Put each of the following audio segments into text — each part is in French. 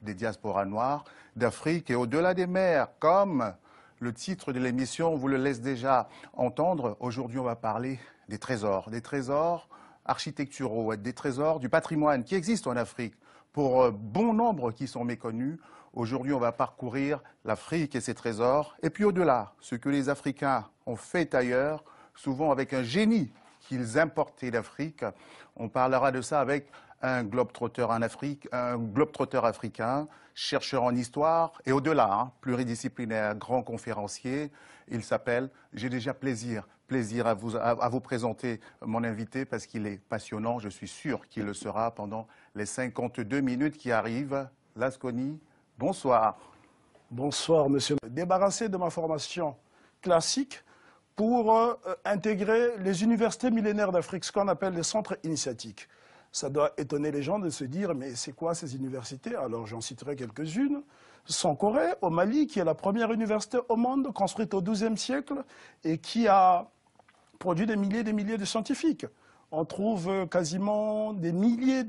des diasporas noires d'Afrique et au-delà des mers, comme le titre de l'émission vous le laisse déjà entendre. Aujourd'hui, on va parler des trésors architecturaux, des trésors du patrimoine qui existent en Afrique, pour bon nombre qui sont méconnus. Aujourd'hui, on va parcourir l'Afrique et ses trésors, et puis au-delà, ce que les Africains ont fait ailleurs, souvent avec un génie qu'ils importaient d'Afrique. On parlera de ça avec un globetrotter en Afrique, un globetrotter africain, chercheur en histoire et au-delà, pluridisciplinaire, grand conférencier. Il s'appelle, j'ai déjà plaisir à vous présenter mon invité parce qu'il est passionnant. Je suis sûr qu'il le sera pendant les 52 minutes qui arrivent. Lasconi, bonsoir. Bonsoir, monsieur. Débarrassé de ma formation classique pour intégrer les universités millénaires d'Afrique, ce qu'on appelle les centres initiatiques. Ça doit étonner les gens de se dire, mais c'est quoi ces universités? Alors j'en citerai quelques-unes. Sankoré, au Mali, qui est la première université au monde, construite au XIIe siècle, et qui a produit des milliers de scientifiques. On trouve quasiment des milliers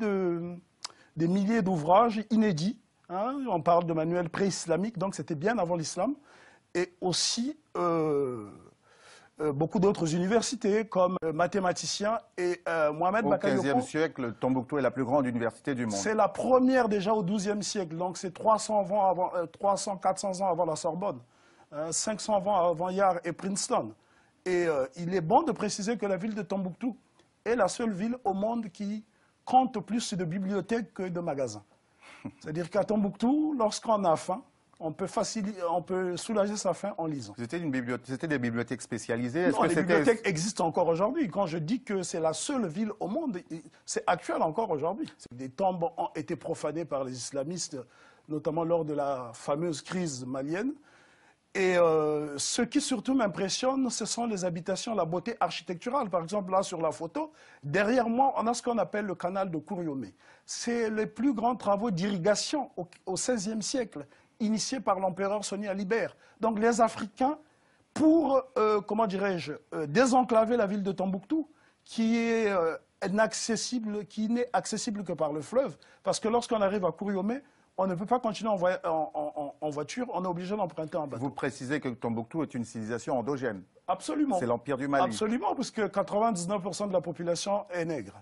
d'ouvrages inédits. On parle de manuels pré-islamiques, donc c'était bien avant l'islam. Et aussi beaucoup d'autres universités, comme mathématiciens et Mohamed Bakayoko. Au XVe siècle, Tombouctou est la plus grande université du monde. C'est la première déjà au XIIe siècle, donc c'est 400 ans avant la Sorbonne, 500 ans avant Yale et Princeton. Et il est bon de préciser que la ville de Tombouctou est la seule ville au monde qui compte plus de bibliothèques que de magasins. C'est-à-dire qu'à Tombouctou, lorsqu'on a faim, on peut soulager sa faim en lisant. C'était des bibliothèques spécialisées? Non, les bibliothèques existent encore aujourd'hui. Quand je dis que c'est la seule ville au monde, c'est actuel encore aujourd'hui. Des tombes ont été profanées par les islamistes, notamment lors de la fameuse crise malienne. Et ce qui surtout m'impressionne, ce sont les habitations, la beauté architecturale. Par exemple, là sur la photo, derrière moi, on a ce qu'on appelle le canal de Kouriomé. C'est les plus grands travaux d'irrigation au XVIe siècle, initiés par l'empereur Soni Alibert. Donc les Africains, pour, comment dirais-je, désenclaver la ville de Tombouctou, qui est inaccessible, qui n'est accessible que par le fleuve, parce que lorsqu'on arrive à Kouriomé, on ne peut pas continuer en voiture, on est obligé d'emprunter un bateau. Vous précisez que Tombouctou est une civilisation endogène. Absolument. C'est l'Empire du Mali. Absolument, puisque 99% de la population est nègre.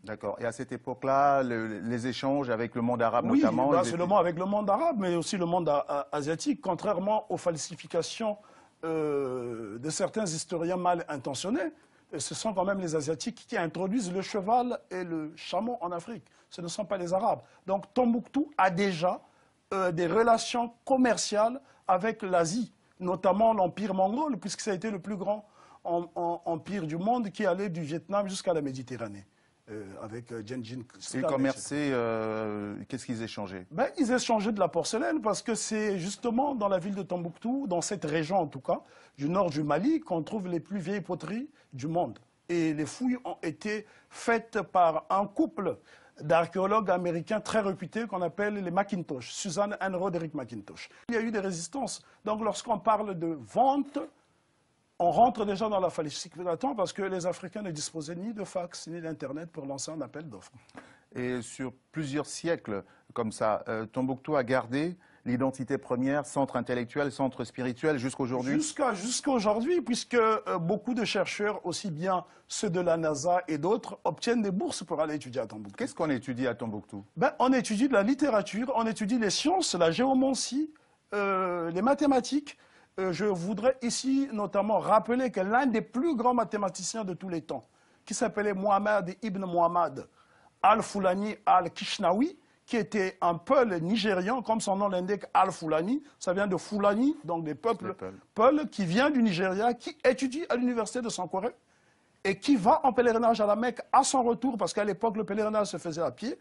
D'accord. Et à cette époque-là, les échanges avec le monde arabe notamment... Oui, seulement avec le monde arabe, mais aussi le monde asiatique, contrairement aux falsifications de certains historiens mal intentionnés. Ce sont quand même les Asiatiques qui introduisent le cheval et le chameau en Afrique. Ce ne sont pas les Arabes. Donc Tombouctou a déjà des relations commerciales avec l'Asie, notamment l'Empire mongol, puisque ça a été le plus grand empire du monde qui allait du Vietnam jusqu'à la Méditerranée. Avec Gengis Khan. Ils commerçaient, qu'est-ce qu'ils échangeaient? Ils échangeaient de la porcelaine parce que c'est justement dans la ville de Tombouctou, dans cette région en tout cas, du nord du Mali, qu'on trouve les plus vieilles poteries du monde. Et les fouilles ont été faites par un couple d'archéologues américains très réputés qu'on appelle les Mackintosh, Susan and Roderick Mackintosh. Il y a eu des résistances. Donc lorsqu'on parle de vente, on rentre déjà dans la falsification parce que les Africains ne disposaient ni de fax ni d'Internet pour lancer un appel d'offres. Et sur plusieurs siècles comme ça, Tombouctou a gardé l'identité première, centre intellectuel, centre spirituel, jusqu'aujourd'hui? Jusqu'à aujourd'hui, puisque beaucoup de chercheurs, aussi bien ceux de la NASA et d'autres, obtiennent des bourses pour aller étudier à Tombouctou. Qu'est-ce qu'on étudie à Tombouctou? On étudie de la littérature, on étudie les sciences, la géomancie, les mathématiques. Je voudrais ici notamment rappeler que l'un des plus grands mathématiciens de tous les temps, qui s'appelait Mohamed Ibn Mohamed Al-Fulani Al-Kishnawi, qui était un peul nigérian, comme son nom l'indique, Al-Fulani, ça vient de Fulani, donc des peuples peuls, qui vient du Nigeria, qui étudie à l'université de Sankoré, et qui va en pèlerinage à la Mecque à son retour, parce qu'à l'époque, le pèlerinage se faisait à pied.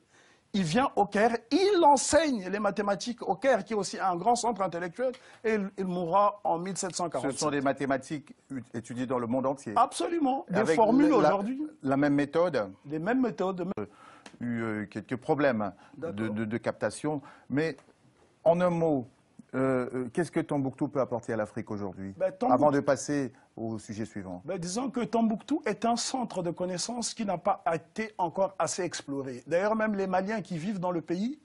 Il vient au Caire, il enseigne les mathématiques au Caire, qui est aussi un grand centre intellectuel, et il mourra en 1747. Ce sont des mathématiques étudiées dans le monde entier? Absolument. Des avec formules aujourd'hui. La même méthode? Les mêmes méthodes. Eu quelques problèmes de captation, mais en un mot, qu'est-ce que Tombouctou peut apporter à l'Afrique aujourd'hui, avant de passer au sujet suivant? Disons que Tombouctou est un centre de connaissances qui n'a pas été encore assez exploré. D'ailleurs, même les Maliens qui vivent dans le pays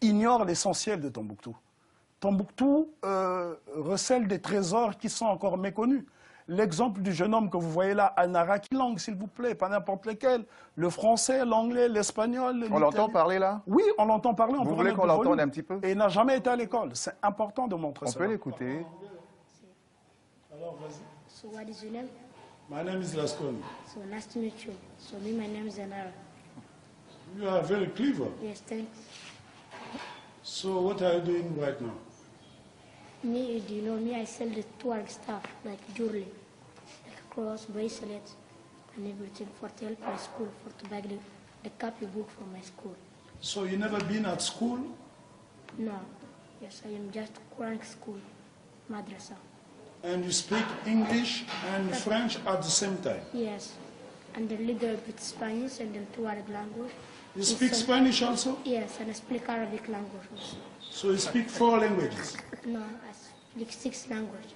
ignorent l'essentiel de Tombouctou. Tombouctou recèle des trésors qui sont encore méconnus. L'exemple du jeune homme que vous voyez là, Al-Naraki, langue s'il vous plaît, pas n'importe lequel. Le français, l'anglais, l'espagnol. On l'entend parler là? Oui, on l'entend parler. Vous voulez qu'on l'entende un petit peu? Et il n'a jamais été à l'école. C'est important de montrer ça. On peut l'écouter. Alors, vas-y. So what is your name? My name is Lasconi. So nice to meet you. So me, my name is Zanara. You are very clever. Yes, thanks. So what are you doing right now? Me, do you know me? I sell the Tuareg stuff, like jewelry, like cross, bracelets, and everything for to help my school, for to buy the copy book for my school. So you never been at school? No. Yes, I am just Quran school, madrasa. And you speak English and French at the same time? Yes. And a little bit Spanish and then Tuareg language. You speak Spanish also? Yes, and I speak Arabic language also. So you speak 4 languages? No, I speak 6 languages.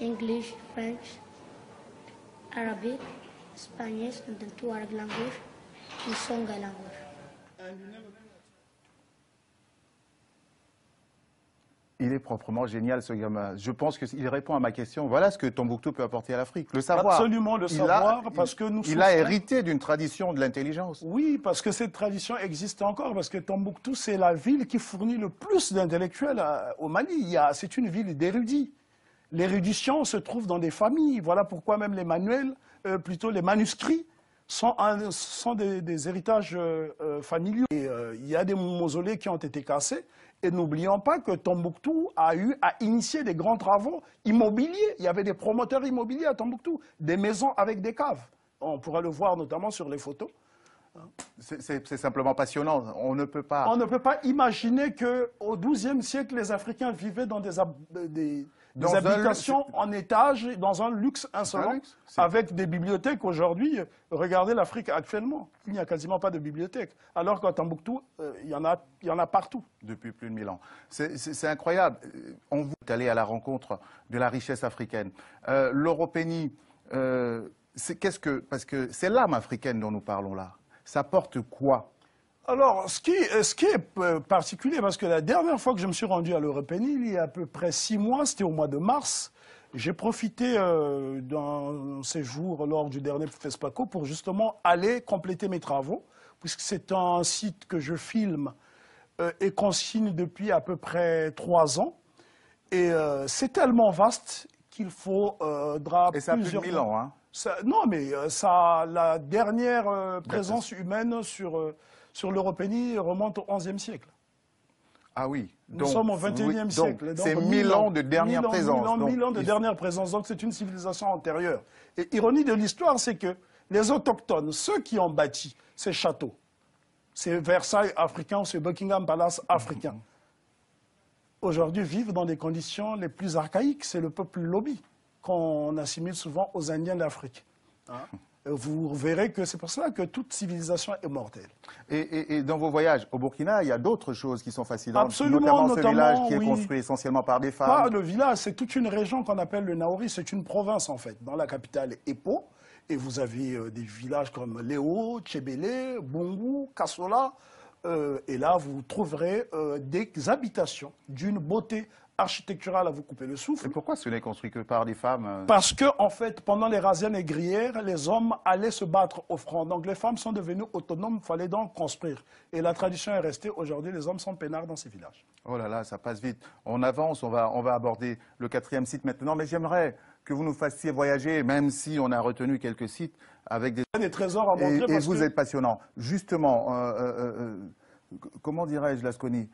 English, French, Arabic, Spanish, and then Tuareg language, and Songhai language. And you never... Il est proprement génial, ce gamin. Je pense qu'il répond à ma question. Voilà ce que Tombouctou peut apporter à l'Afrique. Le savoir. Absolument, le savoir, parce que nous Il a hérité d'une tradition de l'intelligence. Oui, parce que cette tradition existe encore, parce que Tombouctou, c'est la ville qui fournit le plus d'intellectuels au Mali. C'est une ville d'érudits. L'érudition se trouve dans des familles. Voilà pourquoi même les manuels, plutôt les manuscrits, sont des héritages familiaux. Et il y a des mausolées qui ont été cassés. Et n'oublions pas que Tombouctou a initié des grands travaux immobiliers. Il y avait des promoteurs immobiliers à Tombouctou, des maisons avec des caves. On pourra le voir notamment sur les photos. C'est simplement passionnant. On ne peut pas... On ne peut pas imaginer qu'au XIIe siècle, les Africains vivaient dans des habitations en étage, dans un luxe insolent, avec des bibliothèques. Aujourd'hui, regardez l'Afrique actuellement. Il n'y a quasiment pas de bibliothèque. Alors qu'à Tombouctou, il y en a partout. Depuis plus de 1000 ans. C'est incroyable. On vous est allé à la rencontre de la richesse africaine. L'Europénie, parce que c'est l'âme africaine dont nous parlons là. Ça porte quoi? Alors, ce qui est particulier, parce que la dernière fois que je me suis rendu à l'Europénie, il y a à peu près 6 mois, c'était au mois de mars, j'ai profité d'un séjour lors du dernier FESPACO pour justement aller compléter mes travaux, puisque c'est un site que je filme et consigne depuis à peu près 3 ans. Et c'est tellement vaste qu'il faudra et ça a plus de 1000 ans, hein? Non, mais la dernière présence humaine sur l'Europénie remonte au XIe siècle. Ah oui. Nous sommes au XXIe siècle. C'est 1000 ans de dernière présence. 1000 ans de dernière présence. Donc c'est une civilisation antérieure. Et ironie de l'histoire, c'est que les autochtones, ceux qui ont bâti ces châteaux, ces Versailles africains, ces Buckingham Palace africains, aujourd'hui vivent dans des conditions les plus archaïques. C'est le peuple Lobi qu'on assimile souvent aux Indiens d'Afrique. Vous verrez que c'est pour cela que toute civilisation est mortelle. Et dans vos voyages au Burkina, il y a d'autres choses qui sont fascinantes. Absolument, notamment ce village qui est construit essentiellement par des femmes. Pas le village, c'est toute une région qu'on appelle le Naori. C'est une province en fait, dans la capitale Epo. Et vous avez des villages comme Léo, Tchébélé, Bongo, Kassola. Et là, vous trouverez des habitations d'une beauté architecturale à vous couper le souffle. Et pourquoi ce n'est construit que par des femmes? Parce que, en fait, pendant les razzias négrières, les hommes allaient se battre au front. Donc les femmes sont devenues autonomes, il fallait donc construire. Et la tradition est restée. Aujourd'hui, les hommes sont peinards dans ces villages. Oh là là, ça passe vite. On avance, on va aborder le 4e site maintenant. Mais j'aimerais que vous nous fassiez voyager, même si on a retenu quelques sites, avec des trésors à montrer. Et vous êtes passionnant. Justement, comment dirais-je, Lasconi?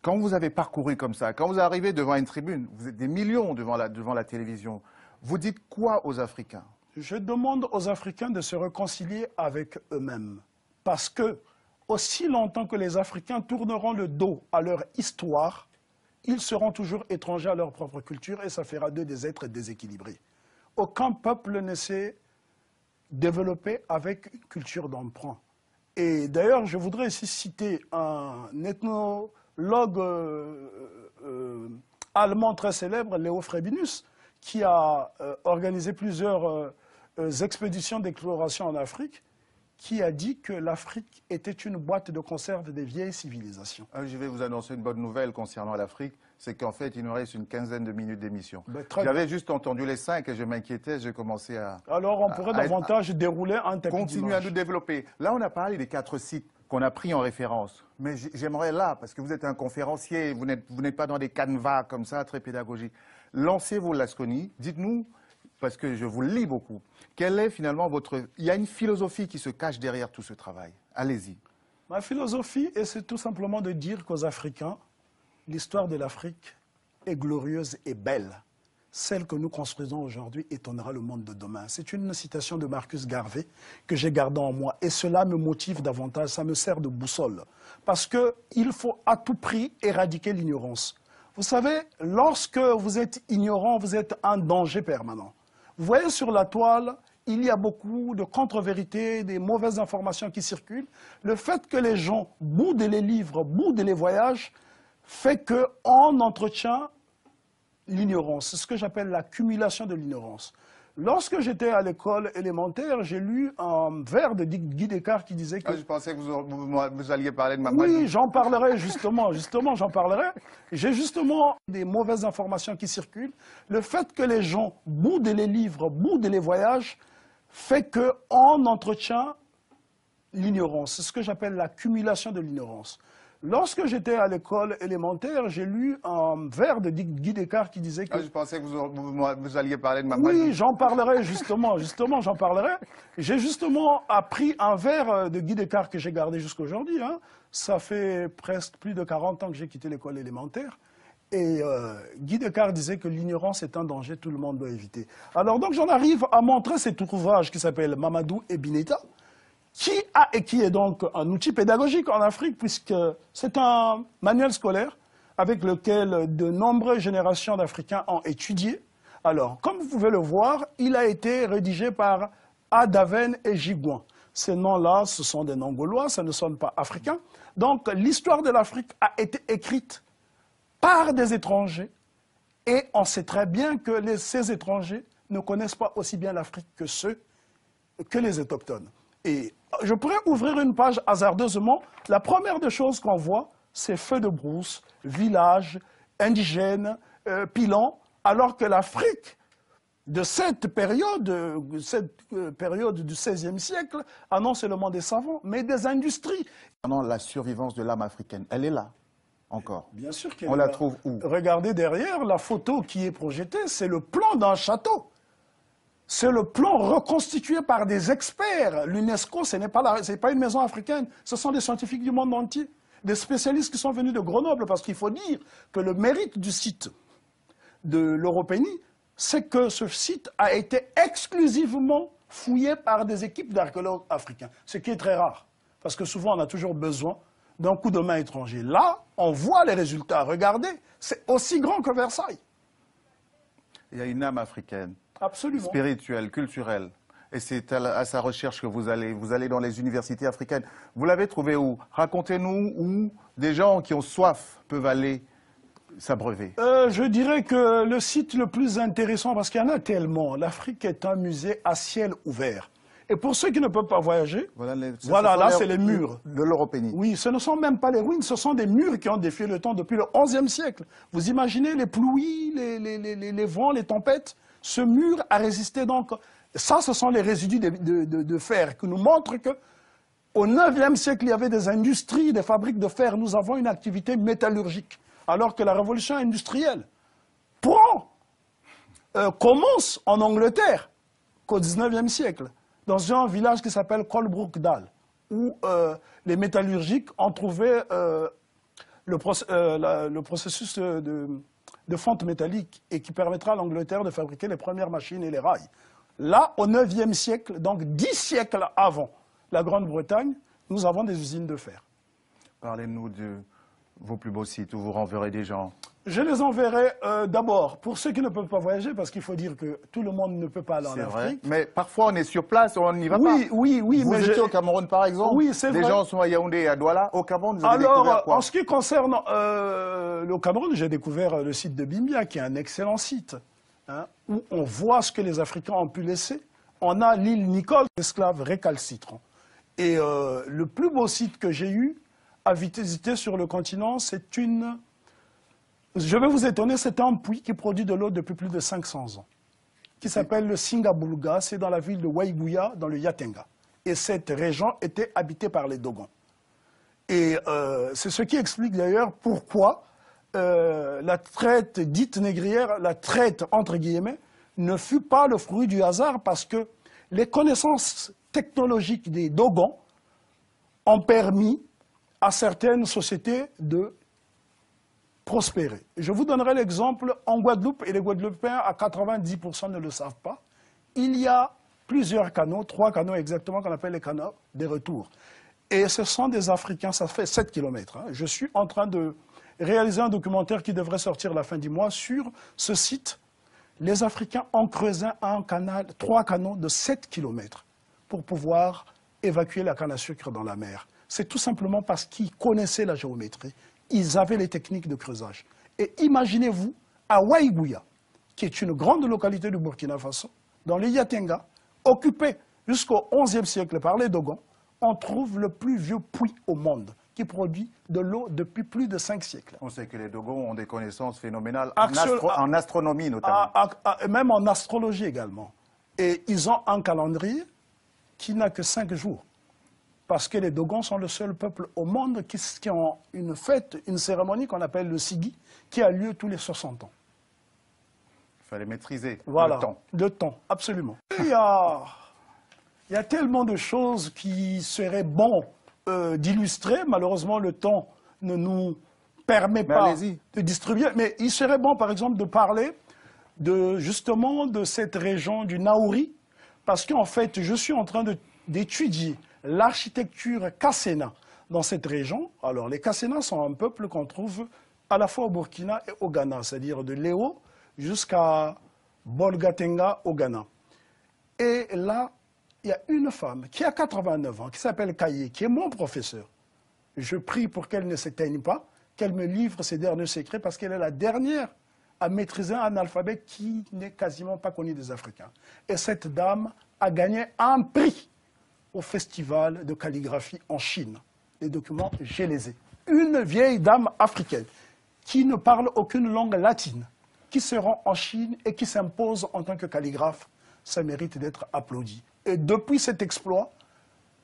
Quand vous avez parcouru comme ça, quand vous arrivez devant une tribune, vous êtes des millions devant la télévision, vous dites quoi aux Africains? Je demande aux Africains de se réconcilier avec eux-mêmes. Parce que, aussi longtemps que les Africains tourneront le dos à leur histoire, ils seront toujours étrangers à leur propre culture et ça fera d'eux des êtres déséquilibrés. Aucun peuple ne s'est développé avec une culture d'emprunt. Et d'ailleurs, je voudrais ici citer un ethnologue allemand très célèbre, Léo Frébinus, qui a organisé plusieurs expéditions d'exploration en Afrique. qui a dit que l'Afrique était une boîte de conserve des vieilles civilisations. Je vais vous annoncer une bonne nouvelle concernant l'Afrique, c'est qu'en fait, il nous reste une quinzaine de minutes d'émission. J'avais juste entendu les 5 et je m'inquiétais, j'ai commencé à... Alors, on pourrait davantage dérouler un tapis continuer à nous développer. Là, on a parlé des 4 sites qu'on a pris en référence. Mais j'aimerais là, parce que vous êtes un conférencier, vous n'êtes pas dans des canevas comme ça, très pédagogiques. Lancez-vous Lasconi, dites-nous, parce que je vous le lis beaucoup, quelle est finalement votre... Il y a une philosophie qui se cache derrière tout ce travail. Allez-y. Ma philosophie, c'est tout simplement de dire qu'aux Africains, l'histoire de l'Afrique est glorieuse et belle. Celle que nous construisons aujourd'hui étonnera le monde de demain. C'est une citation de Marcus Garvey que j'ai gardée en moi. Et cela me motive davantage, ça me sert de boussole. Parce qu'il faut à tout prix éradiquer l'ignorance. Vous savez, lorsque vous êtes ignorant, vous êtes un danger permanent. Vous voyez sur la toile, il y a beaucoup de contre-vérités, des mauvaises informations qui circulent. Le fait que les gens boudent les livres, boudent les voyages, fait qu'on entretient l'ignorance. C'est ce que j'appelle l'accumulation de l'ignorance. Lorsque j'étais à l'école élémentaire, j'ai lu un vers de Guy Descartes qui disait que... je pensais que vous alliez parler de ma Oui, j'en parlerai justement, j'en parlerai. J'ai justement des mauvaises informations qui circulent. Le fait que les gens boudent les livres, boudent les voyages, fait qu'on entretient l'ignorance. C'est ce que j'appelle l'accumulation de l'ignorance. Lorsque j'étais à l'école élémentaire, j'ai lu un vers de Guy Descartes qui disait que... je pensais que vous alliez parler de ma Oui, j'en parlerai justement, j'en parlerai. J'ai justement appris un vers de Guy Descartes que j'ai gardé jusqu'à aujourd'hui. Hein. Ça fait presque plus de 40 ans que j'ai quitté l'école élémentaire. Et Guy Descartes disait que l'ignorance est un danger, tout le monde doit éviter. Alors donc j'en arrive à montrer cet ouvrage qui s'appelle Mamadou et Bineta, qui est donc un outil pédagogique en Afrique, puisque c'est un manuel scolaire avec lequel de nombreuses générations d'Africains ont étudié. Alors, comme vous pouvez le voir, il a été rédigé par Adaven et Jigouin. Ces noms-là, ce sont des noms gaulois, ça ne sonne pas africain. Donc, l'histoire de l'Afrique a été écrite par des étrangers, et on sait très bien que ces étrangers ne connaissent pas aussi bien l'Afrique que les autochtones. Et je pourrais ouvrir une page hasardeusement. La première des choses qu'on voit, c'est feux de brousse, villages, indigènes, pilons, alors que l'Afrique de cette période du XVIe siècle, ah non seulement des savants, mais des industries. La survivance de l'âme africaine, elle est là, encore. Bien sûr qu'elle est là. On la trouve où? Regardez derrière, la photo qui est projetée, c'est le plan d'un château. C'est le plan reconstitué par des experts. L'UNESCO, ce n'est pas une maison africaine, ce sont des scientifiques du monde entier, des spécialistes qui sont venus de Grenoble, parce qu'il faut dire que le mérite du site de l'Europénie, c'est que ce site a été exclusivement fouillé par des équipes d'archéologues africains, ce qui est très rare, parce que souvent on a toujours besoin d'un coup de main étranger. Là, on voit les résultats. Regardez, c'est aussi grand que Versailles. Il y a une âme africaine. Absolument. Spirituelle, culturelle. Et c'est à sa recherche que vous allez dans les universités africaines. Vous l'avez trouvé où? Racontez-nous où des gens qui ont soif peuvent aller s'abreuver. Je dirais que le site le plus intéressant, parce qu'il y en a tellement, l'Afrique est un musée à ciel ouvert. Et pour ceux qui ne peuvent pas voyager, voilà là c'est les murs. De l'Europénie. Oui, ce ne sont même pas les ruines, ce sont des murs qui ont défié le temps depuis le XIe siècle. Vous imaginez les pluies, les vents, les tempêtes? Ce mur a résisté donc. Ça, ce sont les résidus de fer qui nous montrent qu'au IXe siècle, il y avait des industries, des fabriques de fer. Nous avons une activité métallurgique. Alors que la révolution industrielle commence en Angleterre qu'au XIXe siècle, dans un village qui s'appelle Colebrookdale, où les métallurgiques ont trouvé le processus de fonte métallique et qui permettra à l'Angleterre de fabriquer les premières machines et les rails. Là, au IXe siècle, donc 10 siècles avant la Grande-Bretagne, nous avons des usines de fer. Parlez-nous de vos plus beaux sites où vous renverrez des gens. Je les enverrai d'abord pour ceux qui ne peuvent pas voyager, parce qu'il faut dire que tout le monde ne peut pas aller en Afrique. Mais parfois on est sur place, on n'y va pas. Oui. Vous étiez au Cameroun par exemple. Oui, c'est vrai. Les gens sont à Yaoundé et à Douala. Au Cameroun, vous avez découvert quoi? En ce qui concerne le Cameroun, j'ai découvert le site de Bimbia, qui est un excellent site, hein, où on voit ce que les Africains ont pu laisser. On a l'île Nicole, esclaves récalcitrants. Et le plus beau site que j'ai eu à visiter sur le continent, c'est une... Je vais vous étonner, c'est un puits qui produit de l'eau depuis plus de 500 ans, qui s'appelle le Singabulga, c'est dans la ville de Waiguya, dans le Yatenga. Et cette région était habitée par les Dogons. Et c'est ce qui explique d'ailleurs pourquoi la traite dite négrière, la traite entre guillemets, ne fut pas le fruit du hasard, parce que les connaissances technologiques des Dogons ont permis à certaines sociétés de prospérer. Je vous donnerai l'exemple en Guadeloupe, et les Guadeloupéens à 90% ne le savent pas. Il y a plusieurs canaux, 3 canaux exactement, qu'on appelle les canaux des retours. Et ce sont des Africains, ça fait 7 km. Hein. Je suis en train de réaliser un documentaire qui devrait sortir la fin du mois sur ce site. Les Africains ont creusé un canal, 3 canaux de 7 km pour pouvoir évacuer la canne à sucre dans la mer. C'est tout simplement parce qu'ils connaissaient la géométrie. Ils avaient les techniques de creusage. Et imaginez-vous, à Waiguya, qui est une grande localité du Burkina Faso, dans les Yatenga, occupée jusqu'au XIe siècle par les Dogons, on trouve le plus vieux puits au monde, qui produit de l'eau depuis plus de 5 siècles. On sait que les Dogons ont des connaissances phénoménales, Actuel, en astronomie notamment. Même en astrologie également. Et ils ont un calendrier qui n'a que 5 jours. Parce que les Dogons sont le seul peuple au monde qui ont une fête, une cérémonie qu'on appelle le Sigi, qui a lieu tous les 60 ans. Il fallait maîtriser voilà, le temps. Le temps, absolument. Il y a tellement de choses qui seraient bon d'illustrer. Malheureusement, le temps ne nous permet pas de distribuer. Mais il serait bon, par exemple, de parler justement de cette région du Naouri. Parce qu'en fait, je suis en train d'étudier l'architecture Kassena dans cette région. Alors, les Kassénas sont un peuple qu'on trouve à la fois au Burkina et au Ghana, c'est-à-dire de Léo jusqu'à Bolgatenga au Ghana. Et là, il y a une femme qui a 89 ans, qui s'appelle Kaye, qui est mon professeur. Je prie pour qu'elle ne s'éteigne pas, qu'elle me livre ses derniers secrets, parce qu'elle est la dernière à maîtriser un alphabet qui n'est quasiment pas connu des Africains. Et cette dame a gagné un prix au festival de calligraphie en Chine. Les documents, je les ai. Une vieille dame africaine qui ne parle aucune langue latine, qui se rend en Chine et qui s'impose en tant que calligraphe, ça mérite d'être applaudi. Et depuis cet exploit,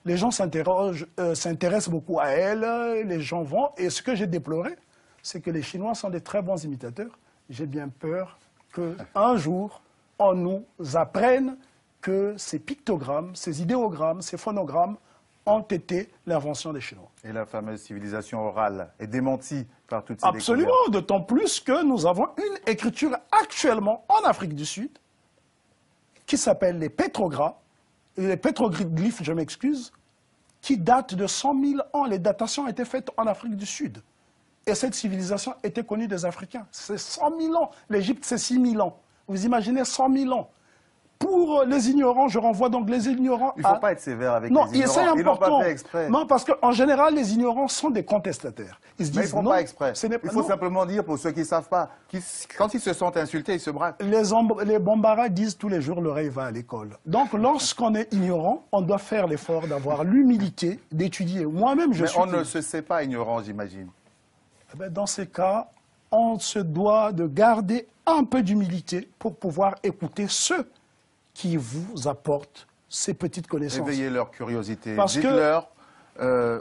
les gens s'intéressent beaucoup à elle, les gens vont. Et ce que j'ai déploré, c'est que les Chinois sont des très bons imitateurs. J'ai bien peur qu'un jour, on nous apprenne que ces pictogrammes, ces idéogrammes, ces phonogrammes ont été l'invention des Chinois. Et la fameuse civilisation orale est démentie par toutes ces découvertes. Absolument, d'autant plus que nous avons une écriture actuellement en Afrique du Sud qui s'appelle les pétroglyphes, je m'excuse, qui datent de 100 000 ans. Les datations étaient faites en Afrique du Sud. Et cette civilisation était connue des Africains. C'est 100 000 ans. L'Égypte, c'est 6 000 ans. Vous imaginez 100 000 ans. Pour les ignorants, je renvoie donc les ignorants Il ne faut pas être sévère avec non, les ignorants. Ils n'ont pas fait exprès. Non, parce qu'en général, les ignorants sont des contestataires. Ils se disent, mais ils ne font pas exprès. Il faut simplement dire, pour ceux qui ne savent pas, quand ils se sentent insultés, ils se braquent. Les Bambara disent tous les jours, l'oreille va à l'école. Donc, lorsqu'on est ignorant, on doit faire l'effort d'avoir l'humilité d'étudier. Moi-même, je suis... Mais on ne se sait pas ignorant, j'imagine. Eh bien, dans ces cas, on se doit de garder un peu d'humilité pour pouvoir écouter ceux qui vous apportent ces petites connaissances. Éveillez leur curiosité. Parce Dites-leur,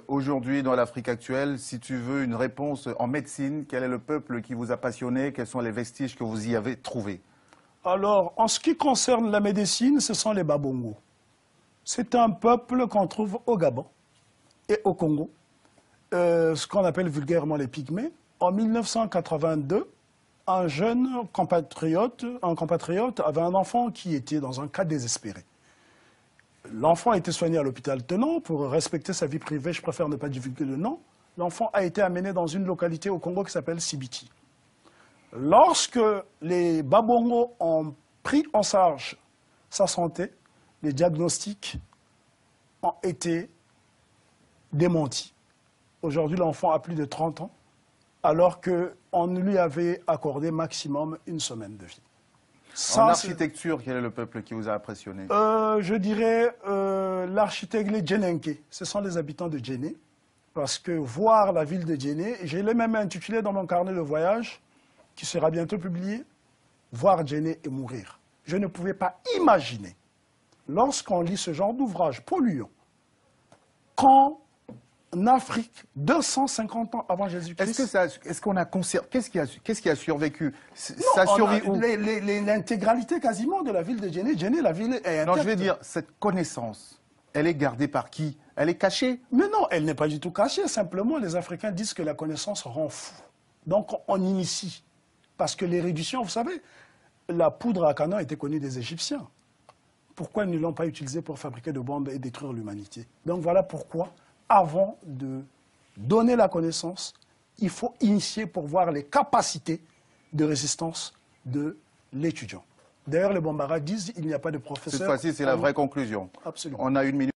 aujourd'hui, dans l'Afrique actuelle, si tu veux une réponse en médecine, quel est le peuple qui vous a passionné? Quels sont les vestiges que vous y avez trouvés? Alors, en ce qui concerne la médecine, ce sont les Babongo. C'est un peuple qu'on trouve au Gabon et au Congo, ce qu'on appelle vulgairement les Pygmées. En 1982, un compatriote avait un enfant qui était dans un cas désespéré. L'enfant a été soigné à l'hôpital Tenon. Pour respecter sa vie privée, je préfère ne pas divulguer le nom. L'enfant a été amené dans une localité au Congo qui s'appelle Sibiti. Lorsque les Babongo ont pris en charge sa santé, les diagnostics ont été démentis. Aujourd'hui, l'enfant a plus de 30 ans, alors qu'on lui avait accordé maximum une semaine de vie. Ça, En architecture, quel est le peuple qui vous a impressionné? Je dirais l'architecte, les Djenenke. Ce sont les habitants de Djenné. Parce que voir la ville de Djenné, je l'ai même intitulé dans mon carnet de voyage, qui sera bientôt publié, voir Djenné et mourir. Je ne pouvais pas imaginer, lorsqu'on lit ce genre d'ouvrage polluant, qu'en Afrique, 250 ans avant Jésus-Christ... Est-ce qu'on a conservé... Qu'est-ce qui a survécu? Ça survit où? L'intégralité quasiment de la ville de Djenné. Djenné, la ville est intacte. Non, je veux dire, cette connaissance, elle est gardée par qui? Elle est cachée? Mais non, elle n'est pas du tout cachée. Simplement, les Africains disent que la connaissance rend fou. Donc, on initie. Parce que l'érudition, vous savez, la poudre à canon était connue des Égyptiens. Pourquoi ils ne l'ont pas utilisée pour fabriquer de bombes et détruire l'humanité? Donc, voilà pourquoi, avant de donner la connaissance, il faut initier pour voir les capacités de résistance de l'étudiant. D'ailleurs, les Bambara disent qu'il n'y a pas de professeur. Cette fois-ci, c'est la vraie conclusion. Absolument. On a 1 minute.